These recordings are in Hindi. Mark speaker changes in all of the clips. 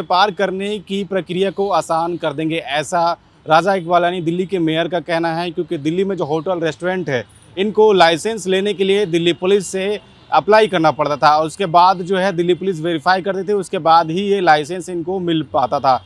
Speaker 1: व्यापार करने की प्रक्रिया को आसान कर देंगे, ऐसा राजा इकबालानी दिल्ली के मेयर का कहना है। क्योंकि दिल्ली में जो होटल रेस्टोरेंट है, इनको लाइसेंस लेने के लिए दिल्ली पुलिस से अप्लाई करना पड़ता था और उसके बाद जो है दिल्ली पुलिस वेरीफाई करती थी, उसके बाद ही ये लाइसेंस इनको मिल पाता था।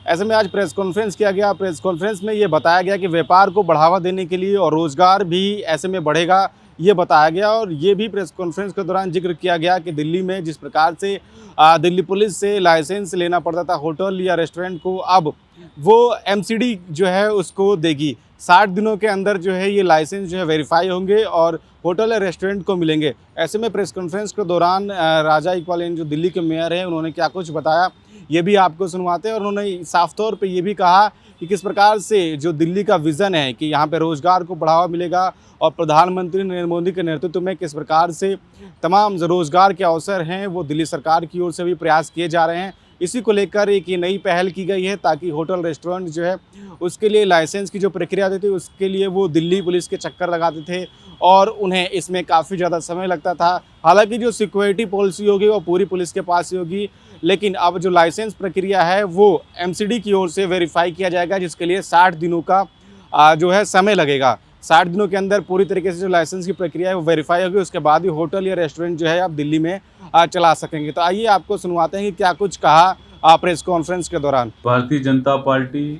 Speaker 1: ऐसे में आज प्रेस कॉन्फ्रेंस किया गया। प्रेस कॉन्फ्रेंस में ये बताया गया कि व्यापार को बढ़ावा देने के लिए और रोज़गार भी ऐसे में बढ़ेगा, ये बताया गया। और ये भी प्रेस कॉन्फ्रेंस के दौरान जिक्र किया गया कि दिल्ली में जिस प्रकार से दिल्ली पुलिस से लाइसेंस लेना पड़ता था होटल या रेस्टोरेंट को, अब वो एमसीडी जो है उसको देगी। 60 दिनों के अंदर जो है ये लाइसेंस जो है वेरीफाई होंगे और होटल या रेस्टोरेंट को मिलेंगे। ऐसे में प्रेस कॉन्फ्रेंस के दौरान राजा इकबाल जो दिल्ली के मेयर हैं, उन्होंने क्या कुछ बताया, ये भी आपको सुनवाते हैं। और उन्होंने साफ तौर पे ये भी कहा कि किस प्रकार से जो दिल्ली का विज़न है कि यहाँ पे रोज़गार को बढ़ावा मिलेगा और प्रधानमंत्री नरेंद्र मोदी के नेतृत्व में किस प्रकार से तमाम जो रोज़गार के अवसर हैं वो दिल्ली सरकार की ओर से भी प्रयास किए जा रहे हैं। इसी को लेकर एक ये नई पहल की गई है ताकि होटल रेस्टोरेंट जो है उसके लिए लाइसेंस की जो प्रक्रिया होती थी उसके लिए वो दिल्ली पुलिस के चक्कर लगाते थे और उन्हें इसमें काफ़ी ज़्यादा समय लगता था। हालांकि जो सिक्योरिटी पॉलिसी होगी वो पूरी पुलिस के पास ही होगी, लेकिन अब जो लाइसेंस प्रक्रिया है वो एमसीडी की ओर से वेरीफाई किया जाएगा, जिसके लिए 60 दिनों का जो है समय लगेगा। 60 दिनों के अंदर पूरी तरीके से जो लाइसेंस की प्रक्रिया है वो वेरीफाई होगी, उसके बाद ही होटल या रेस्टोरेंट जो है आप दिल्ली में चला सकेंगे। तो आइए आपको सुनवाते हैं कि क्या कुछ कहा प्रेस कॉन्फ्रेंस के दौरान।
Speaker 2: भारतीय जनता पार्टी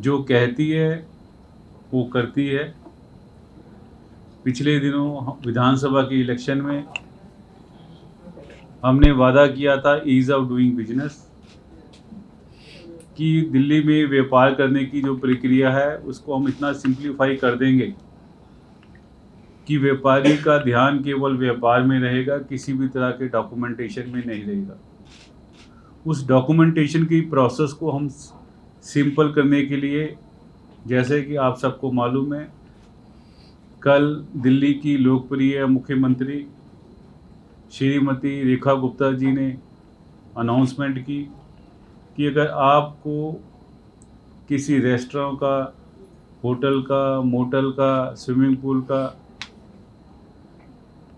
Speaker 2: जो कहती है वो करती है। पिछले दिनों विधानसभा के इलेक्शन में हमने वादा किया था ईज़ ऑफ डूइंग बिजनेस कि दिल्ली में व्यापार करने की जो प्रक्रिया है उसको हम इतना सिंप्लीफाई कर देंगे कि व्यापारी का ध्यान केवल व्यापार में रहेगा, किसी भी तरह के डॉक्यूमेंटेशन में नहीं रहेगा। उस डॉक्यूमेंटेशन की प्रोसेस को हम सिंपल करने के लिए, जैसे कि आप सबको मालूम है, कल दिल्ली की लोकप्रिय मुख्यमंत्री श्रीमती रेखा गुप्ता जी ने अनाउंसमेंट की कि अगर आपको किसी रेस्टोरेंट का, होटल का, मोटल का, स्विमिंग पूल का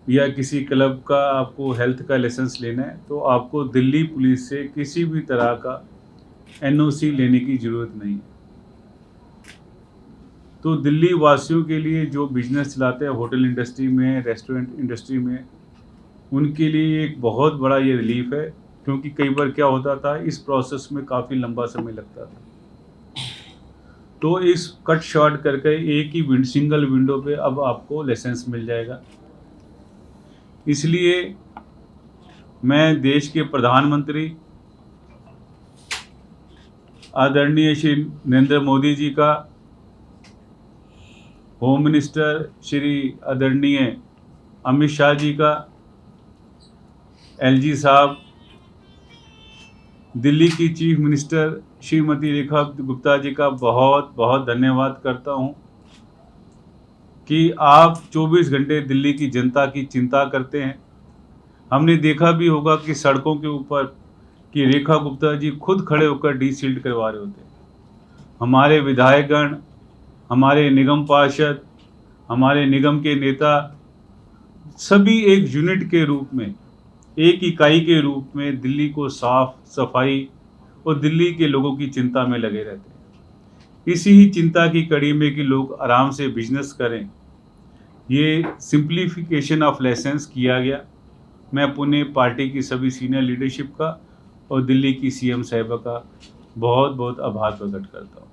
Speaker 2: या किसी क्लब का आपको हेल्थ का लाइसेंस लेना है तो आपको दिल्ली पुलिस से किसी भी तरह का एनओसी लेने की ज़रूरत नहीं है। तो दिल्ली वासियों के लिए जो बिजनेस चलाते हैं होटल इंडस्ट्री में, रेस्टोरेंट इंडस्ट्री में, उनके लिए एक बहुत बड़ा ये रिलीफ है। क्योंकि कई बार क्या होता था, इस प्रोसेस में काफ़ी लंबा समय लगता था। तो इस कट शॉर्ट करके एक ही सिंगल विंडो पे अब आपको लाइसेंस मिल जाएगा। इसलिए मैं देश के प्रधानमंत्री आदरणीय श्री नरेंद्र मोदी जी का, होम मिनिस्टर श्री आदरणीय अमित शाह जी का, एलजी साहब, दिल्ली की चीफ मिनिस्टर श्रीमती रेखा गुप्ता जी का बहुत बहुत धन्यवाद करता हूं कि आप 24 घंटे दिल्ली की जनता की चिंता करते हैं। हमने देखा भी होगा कि सड़कों के ऊपर कि रेखा गुप्ता जी खुद खड़े होकर डीसील्ड करवा रहे होते हैं। हमारे विधायकगण, हमारे निगम पार्षद, हमारे निगम के नेता सभी एक यूनिट के रूप में, एक इकाई के रूप में दिल्ली को साफ सफाई और दिल्ली के लोगों की चिंता में लगे रहते हैं। इसी ही चिंता की कड़ी में कि लोग आराम से बिजनेस करें, ये सिंप्लीफिकेशन ऑफ लाइसेंस किया गया। मैं पुणे पार्टी की सभी सीनियर लीडरशिप का और दिल्ली की सीएम साहिबा का बहुत बहुत आभार प्रकट करता हूँ।